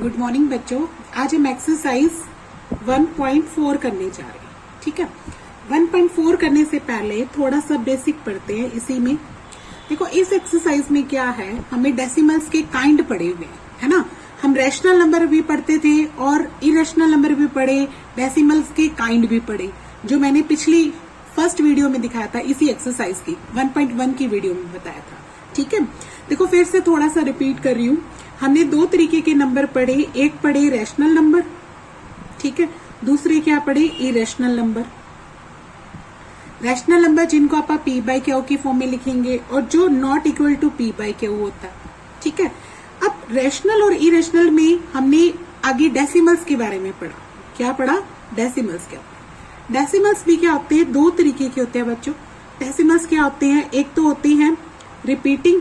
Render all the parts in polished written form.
Good morning बच्चों। आज हम एक्सरसाइज 1.4 करने जा रहे हैं। ठीक है, 1.4 करने से पहले थोड़ा सा बेसिक पढ़ते हैं। इसी में देखो, इस एक्सरसाइज में क्या है, हमें डेसिमल्स के काइंड पढ़े हुए हैं, है ना। हम रैशनल नंबर भी पढ़ते थे और इरेशनल नंबर भी पढ़े, डेसिमल्स के काइंड भी पढ़े, जो मैंने पिछली फर्स्ट वीडियो में दिखाया था। इसी एक्सरसाइज की 1.1 की वीडियो में बताया था। ठीक है, देखो फिर से थोड़ा सा रिपीट कर रही हूँ। हमने दो तरीके के नंबर पढ़े, एक पढ़े रैशनल नंबर, ठीक है, दूसरे क्या पढ़े, इरेशनल नंबर। रैशनल नंबर जिनको आप पी बाई क्यू की फॉर्म में लिखेंगे और जो not equal to P by Q होता है। ठीक है, अब रैशनल और इरेशनल में हमने आगे डेसिमल्स के बारे में पढ़ा। क्या पढ़ा? डेसिमल्स क्या होते हैं। डेसिमल्स भी क्या होते हैं, दो तरीके के होते हैं बच्चों। डेसिमल्स क्या होते हैं, एक तो होते हैं रिपीटिंग,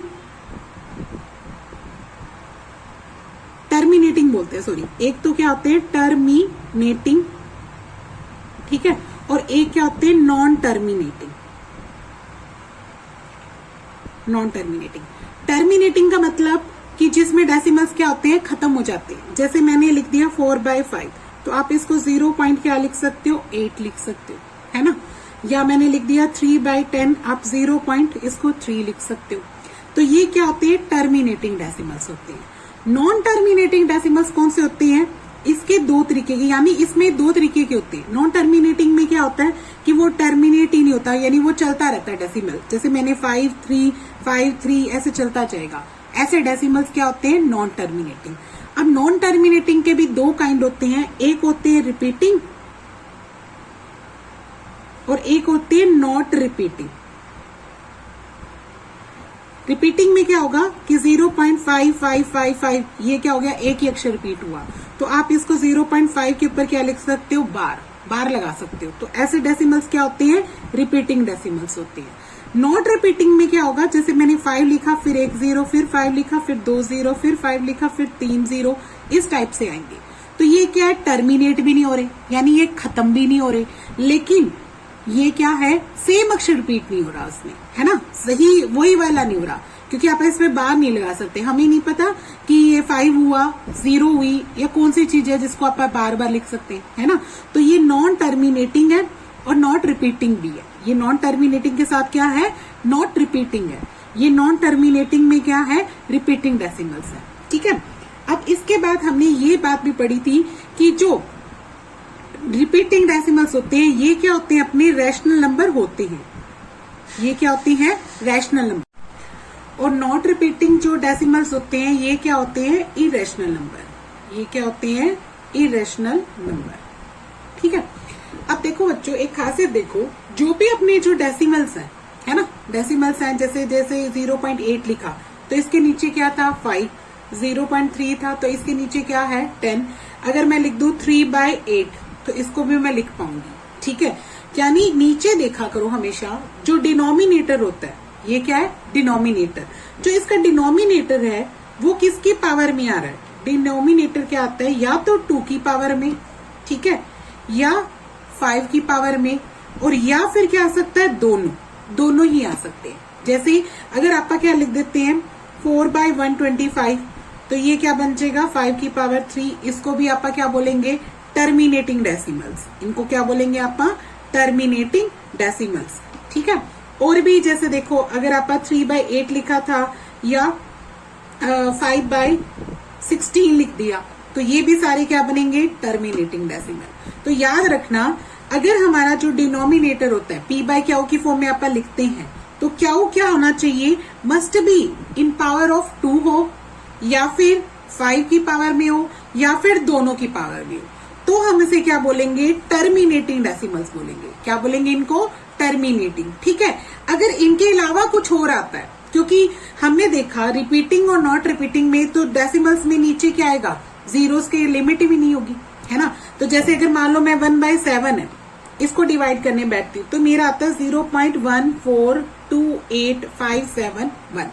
टर्मिनेटिंग बोलते हैं, सॉरी, एक तो क्या होते हैं टर्मिनेटिंग, ठीक है, और एक क्या होते हैं non terminating. Non terminating, terminating का मतलब कि जिसमें डेसिमल्स क्या होते हैं, खत्म हो जाते हैं। जैसे मैंने लिख दिया 4/5, तो आप इसको 0 पॉइंट क्या लिख सकते हो, 8 लिख सकते हो, है ना। या मैंने लिख दिया 3/10, आप 0 पॉइंट इसको 3 लिख सकते हो। तो ये क्या होते हैं, टर्मिनेटिंग डेसिमल्स होते हैं। नॉन टर्मिनेटिंग डेसिमल्स कौन से होते हैं, इसके दो तरीके के, यानी इसमें दो तरीके के होते हैं। नॉन टर्मिनेटिंग में क्या होता है कि वो टर्मिनेट ही नहीं होता, यानी वो चलता रहता है डेसिमल। जैसे मैंने 5-3 ऐसे चलता जाएगा। ऐसे डेसिमल्स क्या होते हैं, नॉन टर्मिनेटिंग। अब नॉन टर्मिनेटिंग के भी दो काइंड होते हैं, एक होते हैं रिपीटिंग और एक होते हैं नॉट रिपीटिंग। रिपीटिंग में क्या होगा कि 0.5555, ये क्या हो गया, एक ही अक्षर रिपीट हुआ, तो आप इसको 0.5 के ऊपर क्या लिख सकते हो, बार लगा सकते हो। तो ऐसे डेसिमल्स क्या होते हैं, रिपीटिंग डेसिमल्स होते हैं। नॉट रिपीटिंग में क्या होगा, जैसे मैंने 5 लिखा, फिर 1 0, फिर 5 लिखा, फिर 2 0, फिर 5 लिखा, फिर 3 0, इस टाइप से आएंगे। तो ये क्या है, टर्मिनेट भी नहीं हो रहे, यानी ये खत्म भी नहीं हो रहे, लेकिन ये क्या है, सेम अक्षर रिपीट नहीं हो रहा उसमें, है ना, सही वही वाला नहीं हो रहा, क्योंकि आप इसमें बार नहीं लगा सकते। हमें नहीं पता कि ये 5 हुआ, 0 हुई, या कौन सी चीज है जिसको आप बार बार लिख सकते हैं, है ना। तो ये नॉन टर्मिनेटिंग है और नॉट रिपीटिंग भी है। ये नॉन टर्मिनेटिंग के साथ क्या है, नॉट रिपीटिंग है। ये नॉन टर्मिनेटिंग में क्या है, रिपीटिंग डेसिमल्स है। ठीक है, अब इसके बाद हमने ये बात भी पढ़ी थी कि जो रिपीटिंग डेसिमल्स होते हैं, ये क्या होते हैं, अपने रैशनल नंबर होते हैं। ये क्या होते हैं, रैशनल नंबर। और नॉट रिपीटिंग जो डेसिमल्स होते हैं, ये क्या होते हैं, इरेशनल नंबर। ये क्या होते हैं, इरेशनल नंबर। ठीक है, अब देखो बच्चों, एक खासियत देखो, जो भी अपने जो डेसिमल्स हैं, है ना, डेसिमल्स हैं, जैसे 0.8 लिखा, तो इसके नीचे क्या था, 5, 0.3 था, तो इसके नीचे क्या है, 10। अगर मैं लिख दूं 3/8, तो इसको भी मैं लिख पाऊंगी। ठीक है, यानी नीचे देखा करो हमेशा, जो डिनोमिनेटर होता है, ये क्या है, डिनोमिनेटर। जो इसका डिनोमिनेटर है वो किसकी पावर में आ रहा है, डिनोमिनेटर क्या आता है, या तो 2 की पावर में, ठीक है, या 5 की पावर में, और या फिर क्या आ सकता है, दोनों ही आ सकते हैं। जैसे अगर आप क्या लिख देते हैं 4/125, तो ये क्या बन जाएगा, 5 की पावर 3। इसको भी आप क्या बोलेंगे, टर्मिनेटिंग डेसिमल्स। इनको क्या बोलेंगे आप, टर्मिनेटिंग डेसिमल्स। ठीक है, और भी जैसे देखो, अगर आप 3/8 लिखा था या 5/16 लिख दिया, तो ये भी सारे क्या बनेंगे, टर्मिनेटिंग डेसिमल। तो याद रखना, अगर हमारा जो डिनोमिनेटर होता है पी बाई क्यू की फॉर्म में आप लिखते हैं, तो क्यू क्या होना चाहिए, must be in power of 2 हो, या फिर 5 की पावर में हो, या फिर दोनों की पावर में हो, तो हम इसे क्या बोलेंगे, टर्मिनेटिंग डेसिमल्स बोलेंगे। क्या बोलेंगे इनको, टर्मिनेटिंग। ठीक है, अगर इनके अलावा कुछ और आता है, क्योंकि हमने देखा रिपीटिंग और नॉट रिपीटिंग में तो डेसिमल्स में नीचे क्या आएगा, जीरोस की लिमिट भी नहीं होगी, है ना। तो जैसे अगर मान लो मैं 1/7 है, इसको डिवाइड करने बैठती हूँ, तो मेरा आता है 0.1428571।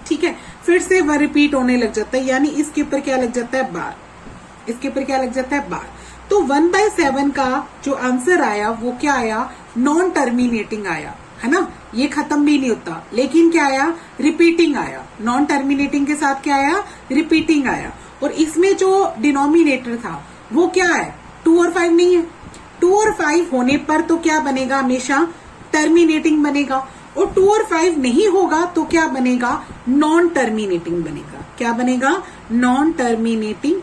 ठीक है, फिर से वह रिपीट होने लग जाता है, यानी इसके ऊपर क्या लग जाता है, बार। इसके ऊपर क्या लग जाता है, बार। तो 1/7 का जो आंसर आया वो क्या आया, नॉन टर्मिनेटिंग आया, है ना। ये खत्म भी नहीं होता, लेकिन क्या आया, रिपीटिंग आया। नॉन टर्मिनेटिंग के साथ क्या आया, रिपीटिंग आया। और इसमें जो डिनोमिनेटर था वो क्या है, 2 और 5 नहीं है। 2 और 5 होने पर तो क्या बनेगा, हमेशा टर्मिनेटिंग बनेगा, और 2 और 5 नहीं होगा तो क्या बनेगा, नॉन टर्मिनेटिंग बनेगा। क्या बनेगा, non terminating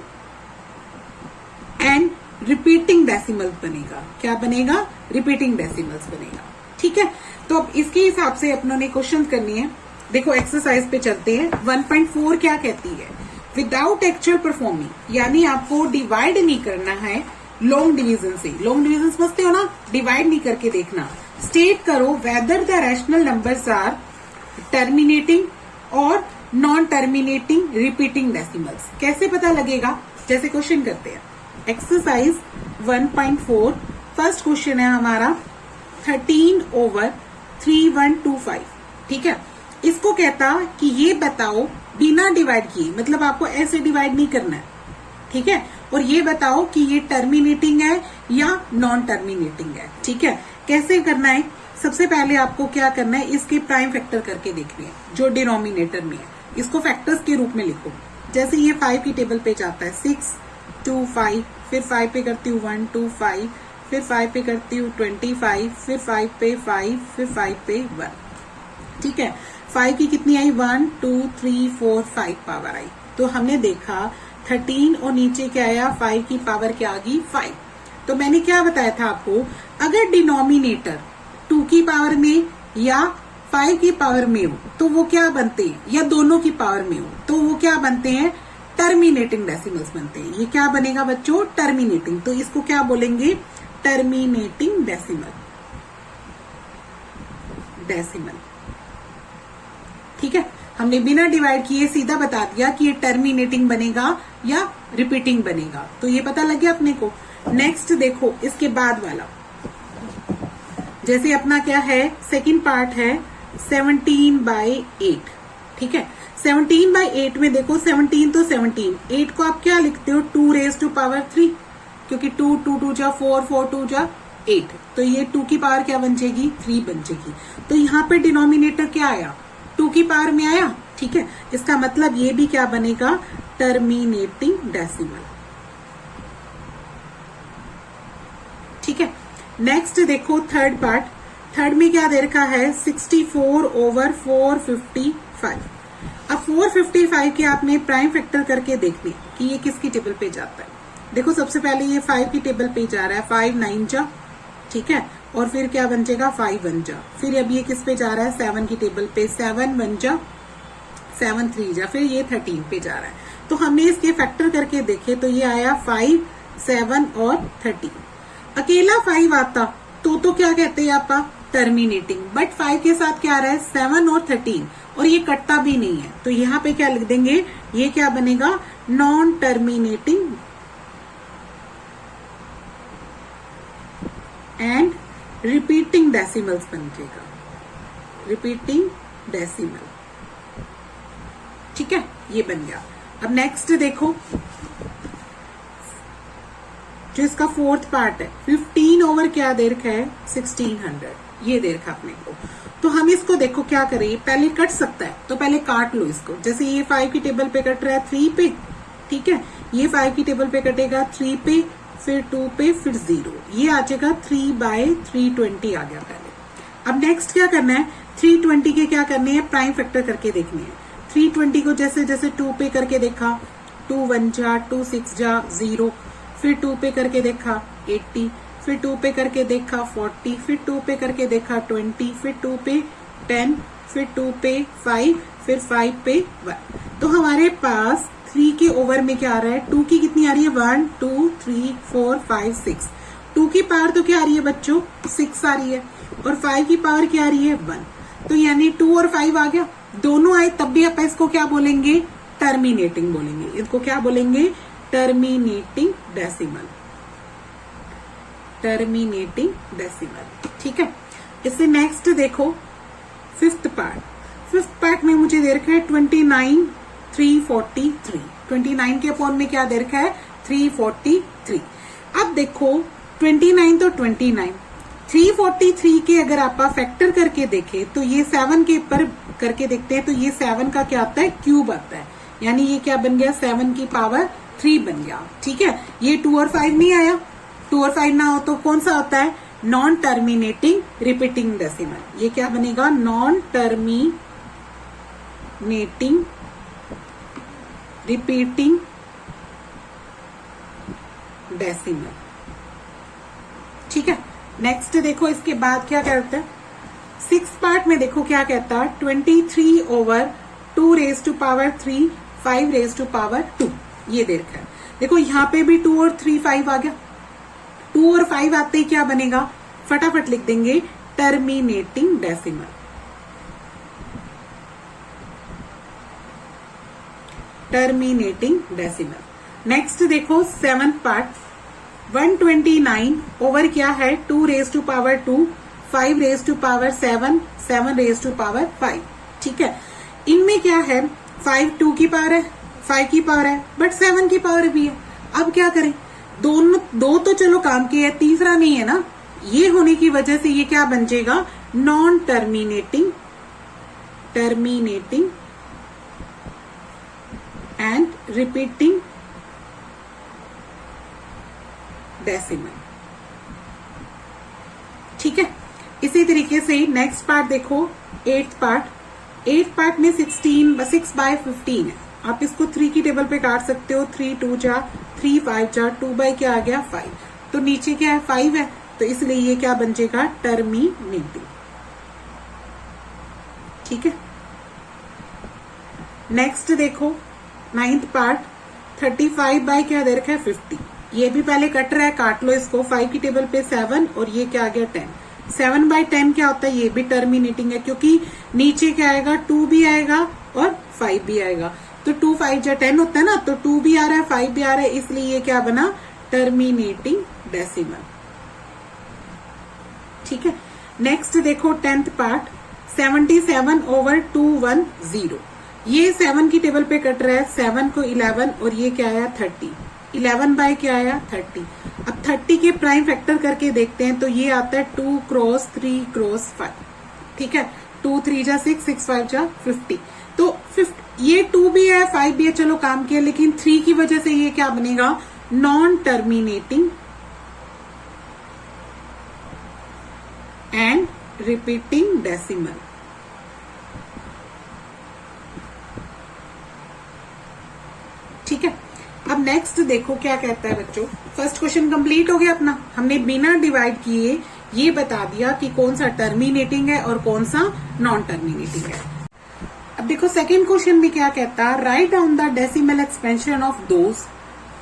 and repeating decimals बनेगा। क्या बनेगा, रिपीटिंग डेसिमल्स बनेगा। ठीक है, तो अब इसके हिसाब से अपनों ने क्वेश्चन करनी है। देखो एक्सरसाइज पे चलते हैं। 1.4 क्या कहती है, विदाउट एक्चुअल परफॉर्मिंग, यानी आपको डिवाइड नहीं करना है लॉन्ग डिवीजन से। लॉन्ग डिवीजन समझते हो ना, डिवाइड नहीं करके देखना। स्टेट करो whether the rational numbers are terminating और नॉन टर्मिनेटिंग रिपीटिंग डेसिमल्स। कैसे पता लगेगा, जैसे क्वेश्चन करते हैं। एक्सरसाइज 1.4 फर्स्ट क्वेश्चन है हमारा 13/3125। ठीक है, इसको कहता कि ये बताओ बिना डिवाइड किए, मतलब आपको ऐसे डिवाइड नहीं करना है। ठीक है, और ये बताओ कि ये टर्मिनेटिंग है या नॉन टर्मिनेटिंग है। ठीक है, कैसे करना है, सबसे पहले आपको क्या करना है, इसके प्राइम फैक्टर करके देखने हैं जो डिनोमिनेटर में है। इसको फैक्टर्स के रूप में लिखो। जैसे ये 5 की टेबल पे जाता है 6 2 5, फिर 5 पे करती हूँ 1 2 5, फिर 5 पे करती हूँ 25, फिर 5 पे 5, फिर 5 पे 1। ठीक है, 5 की कितनी आई, 1 2 3 4 5 पावर आई। तो हमने देखा 13 और नीचे क्या आया, 5 की पावर क्या आ गई, 5। तो मैंने क्या बताया था आपको, अगर डिनोमिनेटर 2 की पावर में या 5 की पावर में हो तो वो क्या बनते हैं, या दोनों की पावर में हो तो वो क्या बनते हैं, टर्मिनेटिंग डेसिमल्स बनते हैं। ये क्या बनेगा बच्चों, टर्मिनेटिंग। तो इसको क्या बोलेंगे, टर्मिनेटिंग डेसिमल। ठीक है, हमने बिना डिवाइड किए सीधा बता दिया कि ये टर्मिनेटिंग बनेगा या रिपीटिंग बनेगा। तो ये पता लग गया अपने को। नेक्स्ट देखो इसके बाद वाला, जैसे अपना क्या है, सेकंड पार्ट है 17/8। ठीक है, 17/8 में देखो 17 तो 17, 8 को आप क्या लिखते हो, 2⁻3, क्योंकि 2 2 2 जा 4 4 2 जा 8, तो ये 2 की पावर क्या बन जाएगी, 3 बन जाएगी। तो यहाँ पे डिनोमिनेटर क्या आया, 2 की पावर में आया। ठीक है, इसका मतलब ये भी क्या बनेगा, टर्मिनेटिंग डेसिमल। ठीक है, नेक्स्ट देखो थर्ड पार्ट। थर्ड में क्या दे रखा है, 64/455। अब 455 के आपने प्राइम फैक्टर करके देखने कि ये किसकी टेबल पे जाता है। देखो सबसे पहले ये 5 की टेबल पे जा रहा है, 5 9 जा। ठीक है, और फिर क्या बन जाएगा, 5 1 जा। फिर अब ये किस पे जा रहा है, 7 की टेबल पे, 7 1 जा, 7 3 जा, फिर ये 13 पे जा रहा है। तो हमने इसके फैक्टर करके देखे तो ये आया 5 7 और 13। अकेला 5 आता तो क्या कहते हैं आपका, टर्मिनेटिंग। बट 5 के साथ क्या आ रहा है, 7 और 13, और ये कटता भी नहीं है। तो यहाँ पे क्या लिख देंगे, ये क्या बनेगा, non terminating and repeating decimals बन जाएगा, रिपीटिंग डेसिमल। ठीक है, ये बन गया। अब नेक्स्ट देखो जो इसका फोर्थ पार्ट है, 15 ओवर क्या दे रखा है, 1600, ये दे रखा अपने को। तो हम इसको देखो क्या करें, पहले कट सकता है तो पहले काट लो इसको। जैसे ये 5 की टेबल पे कट रहा है 3 पे। ठीक है, ये 5 की टेबल पे कटेगा 3 पे, फिर 2 पे, फिर 0। ये आ जाएगा 3/320 आ गया पहले। अब नेक्स्ट क्या करना है, 320 के क्या करने हैं, प्राइम फैक्टर करके देखने हैं। 320 को जैसे जैसे 2 पे करके देखा, 2 1 जा, 2 6 जा 0, फिर 2 पे करके देखा 80, फिर 2 पे करके देखा 40, फिर 2 पे करके देखा 20, फिर 2 पे 10, फिर 2 पे 5, फिर 5 पे 1। तो हमारे पास 3 के ओवर में क्या आ रहा है, 2 की कितनी आ रही है, 1 2 3 4 5 6। 2 की पावर तो क्या आ रही है बच्चों, 6 आ रही है, और 5 की पावर क्या आ रही है, 1। तो यानी 2 और 5 आ गया, दोनों आए तब भी आप इसको क्या बोलेंगे, टर्मिनेटिंग बोलेंगे। इसको क्या बोलेंगे, टर्मिनेटिंग डेसिमल, टर्मिनेटिंग डेसिमल। ठीक है, इससे नेक्स्ट देखो फिफ्थ पार्ट। फिफ्थ पार्ट में मुझे दे रखा है 29/343। 29 के अपॉन में क्या दे रखा है, 343। अब देखो 29 तो 29, 343 के अगर आप फैक्टर करके देखें तो ये 7 के ऊपर करके देखते हैं तो ये 7 का क्या आता है, क्यूब आता है। यानी ये क्या बन गया 7 की पावर 3 बन गया। ठीक है, ये 2 और 5 नहीं आया, 2 और 5 ना हो तो कौन सा होता है नॉन टर्मिनेटिंग रिपीटिंग डेसिमल। ये क्या बनेगा नॉन टर्मिनेटिंग रिपीटिंग डेसिमल। ठीक है, नेक्स्ट देखो इसके बाद क्या कहता है 6 पार्ट में। देखो क्या कहता है 23/2 raise to power 3 5 raise to power 2 ये दे रखा है। देखो यहाँ पे भी 2 और 3 5 आ गया, 2 और 5 आते ही क्या बनेगा फटाफट लिख देंगे terminating decimal. Terminating decimal. Next देखो 7th पार्ट 129 ओवर क्या है 2 raise to power 2 5 raise to power 7 7 raise to power 5। ठीक है, इनमें क्या है 5 2 की पावर है 5 की पावर है बट 7 की पावर भी है। अब क्या करें दोनों दो तो चलो काम की है, तीसरा नहीं है ना, ये होने की वजह से ये क्या बन जाएगा non terminating and repeating decimal. ठीक है, इसी तरीके से नेक्स्ट पार्ट देखो 8th पार्ट में 6/15 है। आप इसको 3 की टेबल पे काट सकते हो, 3 2 जा 3 5 जा 2 बाई क्या आ गया 5, तो नीचे क्या है 5 है, तो इसलिए ये क्या बन जाएगा टर्मिनेटिंग। ठीक है, नेक्स्ट देखो 9th पार्ट 35 बाई क्या दे रखा है 50। ये भी पहले कट रहा है, काट लो इसको, 5 की टेबल पे 7 और ये क्या आ गया 10। 7/10 क्या होता है ये भी टर्मिनेटिंग है, क्योंकि नीचे क्या आएगा 2 भी आएगा और 5 भी आएगा, तो 2 5 जा 10 होता है ना, तो 2 भी आ रहा है 5 भी आ रहा है, इसलिए ये क्या बना टर्मिनेटिंग डेसिमल। ठीक है, नेक्स्ट देखो 10th पार्ट 77/210। ये 7 की टेबल पे कट रहा है, 7 को 11 और ये क्या आया 30, 11 बाय क्या आया 30। अब 30 के प्राइम फैक्टर करके देखते हैं, तो ये आता है 2 क्रॉस 3 क्रॉस 5। ठीक है, 2 3 जा 6 6 5 जा 50, तो ये 2 भी है 5 भी है, चलो काम किया, लेकिन 3 की वजह से ये क्या बनेगा non terminating and repeating decimal. ठीक है, अब नेक्स्ट देखो क्या कहता है बच्चों। फर्स्ट क्वेश्चन कंप्लीट हो गया अपना, हमने बिना डिवाइड किए ये बता दिया कि कौन सा टर्मिनेटिंग है और कौन सा नॉन टर्मिनेटिंग है। अब देखो सेकंड क्वेश्चन में क्या कहता है write down the decimal expansion of those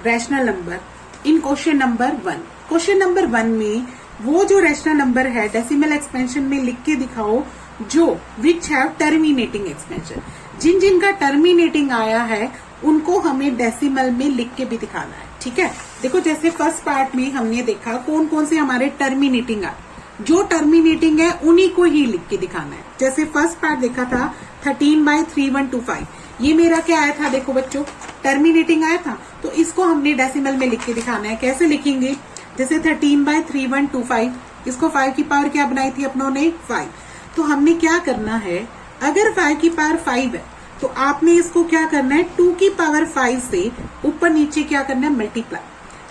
rational number in question number 1। Question number 1 में वो जो रैशनल नंबर है डेसिमल एक्सपेंशन में लिख के दिखाओ जो विच हैव टर्मिनेटिंग एक्सपेंशन। जिन जिन का टर्मिनेटिंग आया है उनको हमें डेसिमल में लिख के भी दिखाना है। ठीक है, देखो जैसे फर्स्ट पार्ट में हमने देखा कौन कौन से हमारे टर्मिनेटिंग आए, जो टर्मिनेटिंग है उन्हीं को ही लिख के दिखाना है। जैसे फर्स्ट पार्ट देखा था 13/3125, ये मेरा क्या आया था देखो बच्चों टर्मिनेटिंग आया था, तो इसको हमने डेसिमल में लिख के दिखाना है। कैसे लिखेंगे, जैसे 13/3125 इसको 5 की पावर क्या बनाई थी अपनों ने 5, तो हमने क्या करना है अगर 5 की पावर 5 है तो आपने इसको क्या करना है 2 की पावर 5 से ऊपर नीचे क्या करना है मल्टीप्लाई,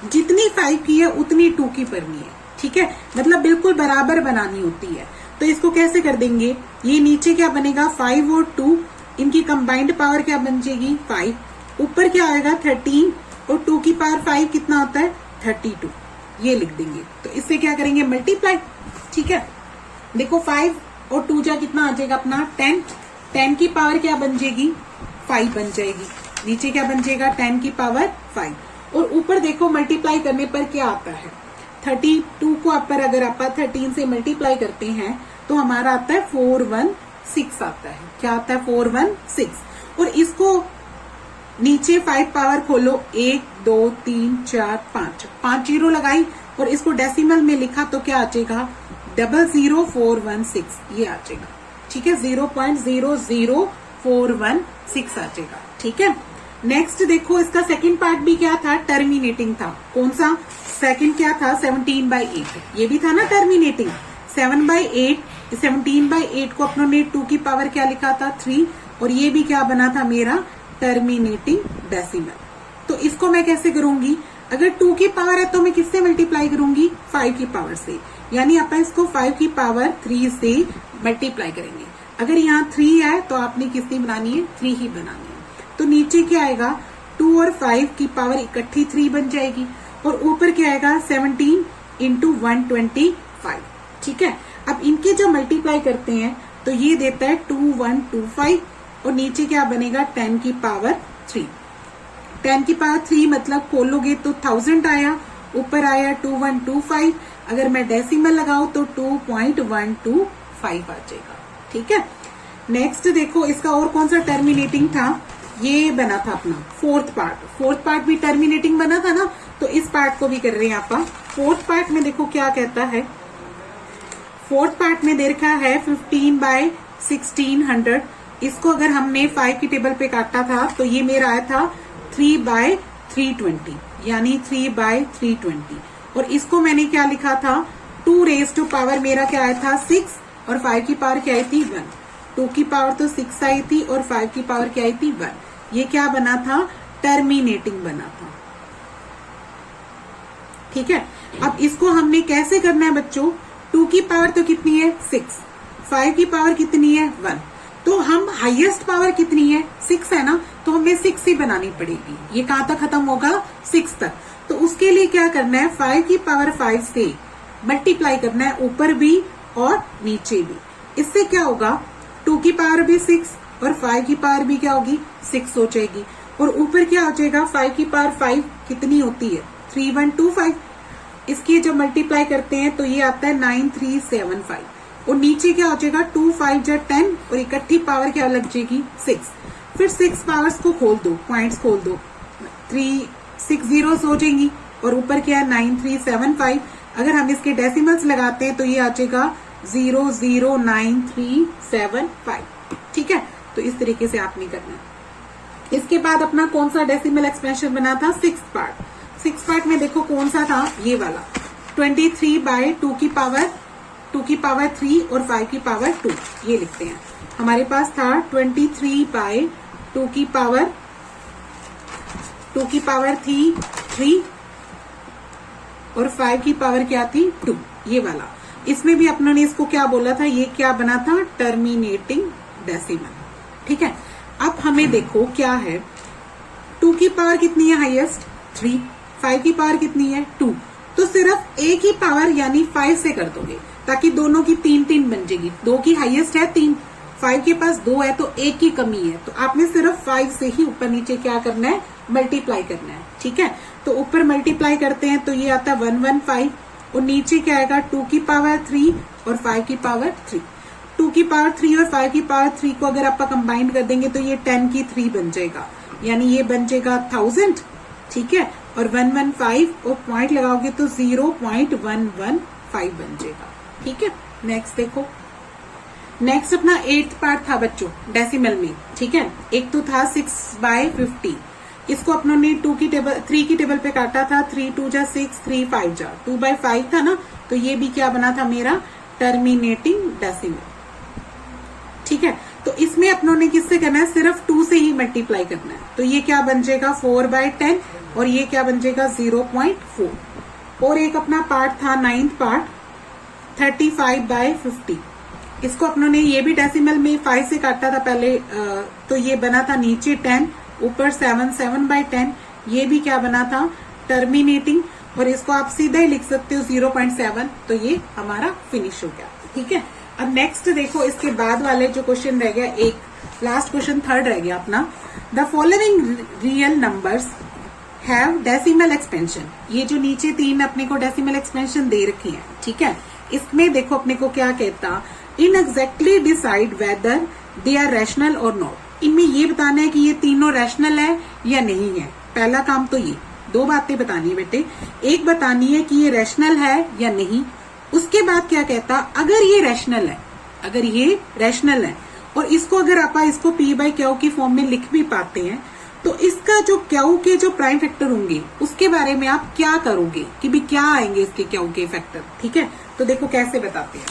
जितनी 5 की है उतनी 2 की करनी है। ठीक है, मतलब बिल्कुल बराबर बनानी होती है। तो इसको कैसे कर देंगे, ये नीचे क्या बनेगा 5 और 2 इनकी कंबाइंड पावर क्या बन जाएगी 5, ऊपर क्या आएगा 13 और 2 की पावर 5 कितना होता है 32, ये लिख देंगे। तो इससे क्या करेंगे मल्टीप्लाई। ठीक है, देखो 5 और 2 जा कितना आ जाएगा अपना 10, 10 की पावर क्या बन जाएगी 5 बन जाएगी, नीचे क्या बन जाएगा 10 की पावर 5 और ऊपर देखो मल्टीप्लाई करने पर क्या आता है 32 को ऊपर अगर आप 13 से मल्टीप्लाई करते हैं तो हमारा आता है 416 आता है। क्या आता है 416, और इसको नीचे 5 पावर खोलो 1 2 3 4 5 जीरो लगाई और इसको डेसिमल में लिखा तो क्या आ जाएगा 00416 ये आ जाएगा। ठीक है, 0.00416 आ जाएगा। ठीक है, नेक्स्ट देखो इसका सेकंड पार्ट भी क्या था टर्मिनेटिंग था। कौन सा सेकंड क्या था 17/8, ये भी था ना टर्मिनेटिंग। 7/8 17/8 को अपनों ने 2 की पावर क्या लिखा था 3 और ये भी क्या बना था मेरा टर्मिनेटिंग डेसिमल। तो इसको मैं कैसे करूंगी, अगर 2 की पावर है तो मैं किससे मल्टीप्लाई करूंगी, 5 की पावर से, यानी आप इसको 5 की पावर 3 से मल्टीप्लाई करेंगे। अगर यहाँ 3 है तो आपने किसकी बनानी है, 3 ही बनानी है। तो नीचे क्या आएगा, 2 और 5 की पावर इकट्ठी 3 बन जाएगी, और ऊपर क्या आएगा 17 इंटू 125। ठीक है, अब इनके जब मल्टीप्लाई करते हैं तो ये देता है 2125, और नीचे क्या बनेगा 10 की पावर 3। 10 की पावर 3 मतलब खोलोगे तो 1000 आया, ऊपर आया 2125। अगर मैं डेसिमल लगाऊं तो 2.125 आ जाएगा। ठीक है, नेक्स्ट देखो इसका और कौन सा टर्मिनेटिंग था, ये बना था अपना फोर्थ पार्ट भी टर्मिनेटिंग बना था ना, तो इस पार्ट को भी कर रहे हैं आप। फोर्थ पार्ट में देखो क्या कहता है, फोर्थ पार्ट में दे रखा है 15/1600। इसको अगर हमने 5 की टेबल पे काटा था तो ये मेरा आया था 3/320, यानी 3/320। और इसको मैंने क्या लिखा था, 2 रेज टू पावर मेरा क्या आया था 6, और 5 की पावर क्या आई थी 1। 2 की पावर तो 6 आई थी और 5 की पावर क्या आई थी 1। ये क्या बना था, टर्मिनेटिंग बना था। ठीक है, अब इसको हमने कैसे करना है बच्चों, 2 की पावर तो कितनी है 6, 5 की पावर कितनी है 1, तो हम हाईएस्ट पावर कितनी है 6 है ना, तो हमें 6 ही बनानी पड़ेगी। ये कहां तक खत्म होगा, 6 तक। तो उसके लिए क्या करना है, 5 की पावर 5 से मल्टीप्लाई करना है, ऊपर भी और नीचे भी। इससे क्या होगा, 2 की पावर भी 6 और 5 की पावर भी क्या होगी 6 हो जाएगी, और ऊपर क्या हो जाएगा 5 की पावर 5 कितनी होती है 3125। इसकी जब मल्टीप्लाई करते हैं तो ये आता है 9375, और नीचे क्या हो जाएगा 2 5 जा 10, और इकट्ठी पावर क्या लग जाएगी 6। फिर 6 पावर्स को खोल दो, पॉइंट्स खोल दो, 3 6 zeros हो जाएंगी, और ऊपर क्या है 9375। अगर हम इसके डेसिमल्स लगाते हैं तो ये आ जाएगा 009375। ठीक है, तो इस तरीके से आपने करना है। इसके बाद अपना कौन सा डेसिमल एक्सपेंशन बना था, 6th पार्ट। 6th पार्ट में देखो कौन सा था, ये वाला 23/2 की पावर 3 और 5 की पावर 2। ये लिखते हैं, हमारे पास था 23/2 की पावर 3 और 5 की पावर क्या थी 2, ये वाला। इसमें भी अपनों ने इसको क्या बोला था, ये क्या बना था, टर्मिनेटिंग डेसिमल। ठीक है, अब हमें देखो क्या है, 2 की पावर कितनी है हाईएस्ट 3, 5 की पावर कितनी है 2, तो सिर्फ एक ही पावर यानी 5 से कर दोगे, ताकि दोनों की 3-3 बन जाएगी। 2 की हाईएस्ट है 3, 5 के पास 2 है तो एक की कमी है, तो आपने सिर्फ 5 से ही ऊपर नीचे क्या करना है, मल्टीप्लाई करना है। ठीक है, तो ऊपर मल्टीप्लाई करते हैं तो ये आता है 115, और नीचे क्या आएगा 2 की पावर 3 और 5 की पावर 3। 2 की पावर 3 और 5 की पावर 3 को अगर आप कंबाइन कर देंगे तो ये 10 की 3 बन जाएगा, यानी ये बन जाएगा 1000। ठीक है, और 115 और पॉइंट लगाओगे तो 0.115 बन जाएगा। ठीक है, नेक्स्ट देखो, नेक्स्ट अपना 8th पार्ट था बच्चों डेसिमल में। ठीक है, एक तो था 6/50, इसको अपनों ने 3 की टेबल पे काटा था, 3 2 जा 6, 3 5 जा 2/5 था ना, तो ये भी क्या बना था मेरा, टर्मिनेटिंग डेसिमल। ठीक है, तो इसमें अपनों ने किससे करना है, सिर्फ 2 से ही मल्टीप्लाई करना है, तो ये क्या बन जाएगा 4/10, और ये क्या बन जाएगा 0.4। और एक अपना पार्ट था 9th पार्ट 35/50, इसको अपनों ने ये भी डेसिमल में 5 से काटा था पहले, तो ये बना था नीचे 10 ऊपर 7, 7/10, ये भी क्या बना था, टर्मिनेटिंग। और इसको आप सीधा ही लिख सकते हो 0.7, तो ये हमारा फिनिश हो गया। ठीक है, अब नेक्स्ट देखो, इसके बाद वाले जो क्वेश्चन रह गया, एक लास्ट क्वेश्चन 3rd रह गया अपना, the following real numbers have decimal expansion. ये जो नीचे 3 अपने को डेसिमल एक्सपेंशन दे रखे हैं। ठीक है, इसमें देखो अपने को क्या कहता, इन exactly decide whether they are rational और नॉट। इनमें ये बताना है कि ये तीनों रैशनल है या नहीं है। पहला काम तो ये 2 बातें बतानी है बेटे, एक बतानी है कि ये रैशनल है या नहीं, उसके बाद क्या कहता, अगर ये रैशनल है और इसको अगर आप इसको P/Q की फॉर्म में लिख भी पाते हैं, तो इसका जो Q के जो प्राइम फैक्टर होंगे उसके बारे में आप क्या करोगे कि भी क्या आएंगे इसके Q के फैक्टर। ठीक है, तो देखो कैसे बताते हैं।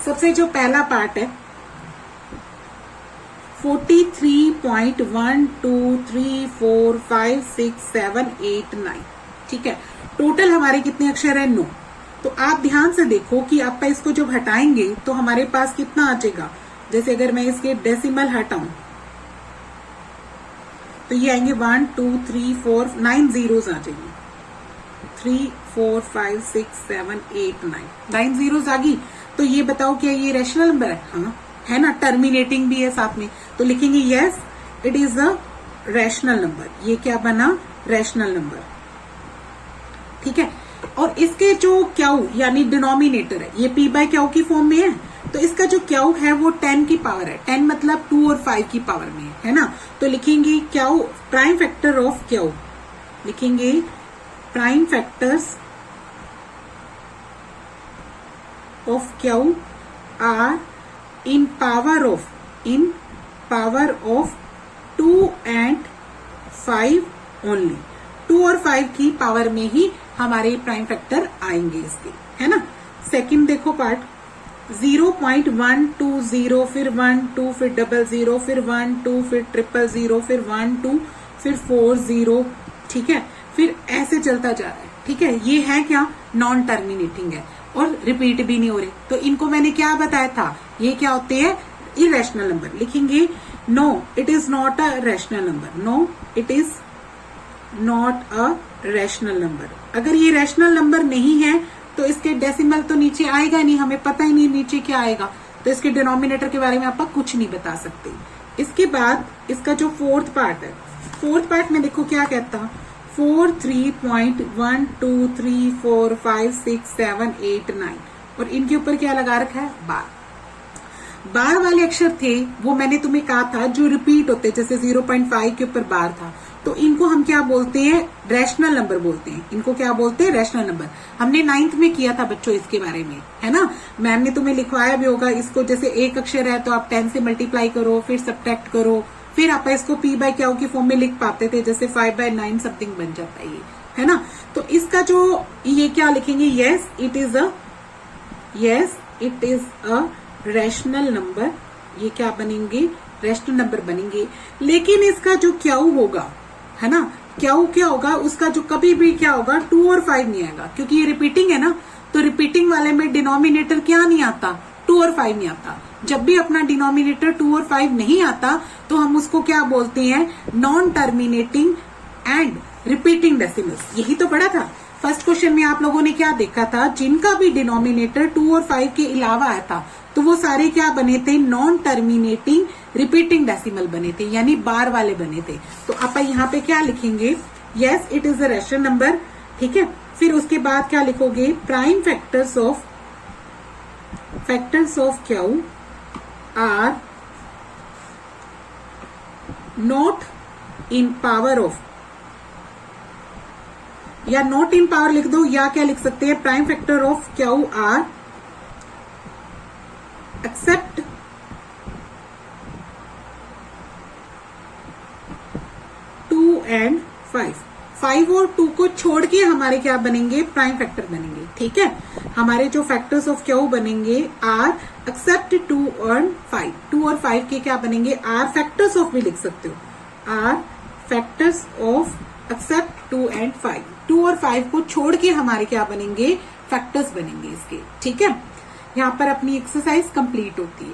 सबसे जो पहला पार्ट है 43.123456789। ठीक है, टोटल हमारे कितने अक्षर है? 9। तो आप ध्यान से देखो कि आप इसको जब हटाएंगे तो हमारे पास कितना आ जाएगा। जैसे अगर मैं इसके डेसिमल हटाऊं तो ये आएंगे 1 2 3 4 9 जीरोस आ जाएंगे। 3 4 5 6 7 8 9 जीरोस आ गई। तो ये बताओ क्या ये रैशनल नंबर है? हाँ है ना, टर्मिनेटिंग भी है साथ में, तो लिखेंगे yes it is a rational number. ये क्या बना? Rational number. ठीक है, और इसके जो क्याउ यानी डिनोमिनेटर है ये p बाय क्याउ की फॉर्म में है, तो इसका जो क्याउ है वो 10 की पावर है। 10 मतलब 2 और 5 की पावर में है ना। तो लिखेंगे q prime factor of q, लिखेंगे prime factors of q are in power of 2 and 5 only. 2 और 5 की पावर में ही हमारे प्राइम फैक्टर आएंगे इसके, है ना। सेकंड देखो पार्ट 0.120 फिर 1 2 फिर 00 फिर 1 2 फिर 000 फिर 1 2 फिर 40। ठीक है, फिर ऐसे चलता जा रहा है। ठीक है, ये है क्या? नॉन टर्मिनेटिंग है और रिपीट भी नहीं हो रहे। तो इनको मैंने क्या बताया था, ये क्या होते हैं? Irrational number. लिखेंगे no it is not a rational number. No it is not a rational number. अगर ये रैशनल नंबर नहीं है तो इसके डेसिमल तो नीचे आएगा नहीं, हमें पता ही नहीं नीचे क्या आएगा, तो इसके डिनोमिनेटर के बारे में आप कुछ नहीं बता सकते। इसके बाद इसका जो फोर्थ पार्ट है, फोर्थ पार्ट में देखो क्या कहता, 43.123456789 और इनके ऊपर क्या लगा रखा है? बार। बार वाले अक्षर थे वो मैंने तुम्हें कहा था जो रिपीट होते, जैसे 0.5 के ऊपर बार था, तो इनको हम क्या बोलते हैं? रैशनल नंबर बोलते हैं। इनको क्या बोलते हैं? Rational number. हमने 9th में किया था बच्चों इसके बारे में, है ना। मैम ने तुम्हें लिखवाया भी होगा इसको। जैसे एक अक्षर है तो आप 10 से मल्टीप्लाई करो, फिर सब्ट्रैक्ट करो, फिर आप इसको p बाय क्याउ की फॉर्म में लिख पाते थे, जैसे 5/9 समथिंग बन जाता है ये, है ना। तो इसका जो ये क्या लिखेंगे? Yes it is a rational number. ये क्या बनेंगे? रैशनल नंबर बनेंगे। लेकिन इसका जो क्याउ होगा, है ना, क्याउ क्या होगा उसका, जो कभी भी क्या होगा 2 और 5 नहीं आएगा, क्योंकि ये रिपीटिंग है ना। तो रिपीटिंग वाले में डिनोमिनेटर क्या नहीं आता? 2 और 5 नहीं आता। जब भी अपना डिनोमिनेटर 2 और 5 नहीं आता तो हम उसको क्या बोलते हैं? Non terminating and repeating decimals. यही तो पढ़ा था फर्स्ट क्वेश्चन में। आप लोगों ने क्या देखा था? जिनका भी डिनोमिनेटर 2 और 5 के अलावा आया था तो वो सारे क्या बने थे? नॉन टर्मिनेटिंग रिपीटिंग डेसिमल बने थे, यानी बार वाले बने थे। तो आप यहाँ पे क्या लिखेंगे? Yes it is a rational number. ठीक है, फिर उसके बाद क्या लिखोगे? Prime factors of q are not in power of, या नॉट इन पावर लिख दो, या क्या लिख सकते हैं? Prime factor of q are except 2 and 5। 5 और 2 को छोड़ के हमारे क्या बनेंगे? प्राइम फैक्टर बनेंगे। ठीक है, हमारे जो फैक्टर्स ऑफ क्याउ बनेंगे आर एक्सेप्ट 2 और 5। 2 और 5 के क्या बनेंगे? आर फैक्टर्स ऑफ भी लिख सकते हो, are factors of except 2 and 5। 2 और 5 को छोड़ के हमारे क्या बनेंगे? फैक्टर्स बनेंगे इसके। ठीक है, यहाँ पर अपनी एक्सरसाइज कंप्लीट होती है।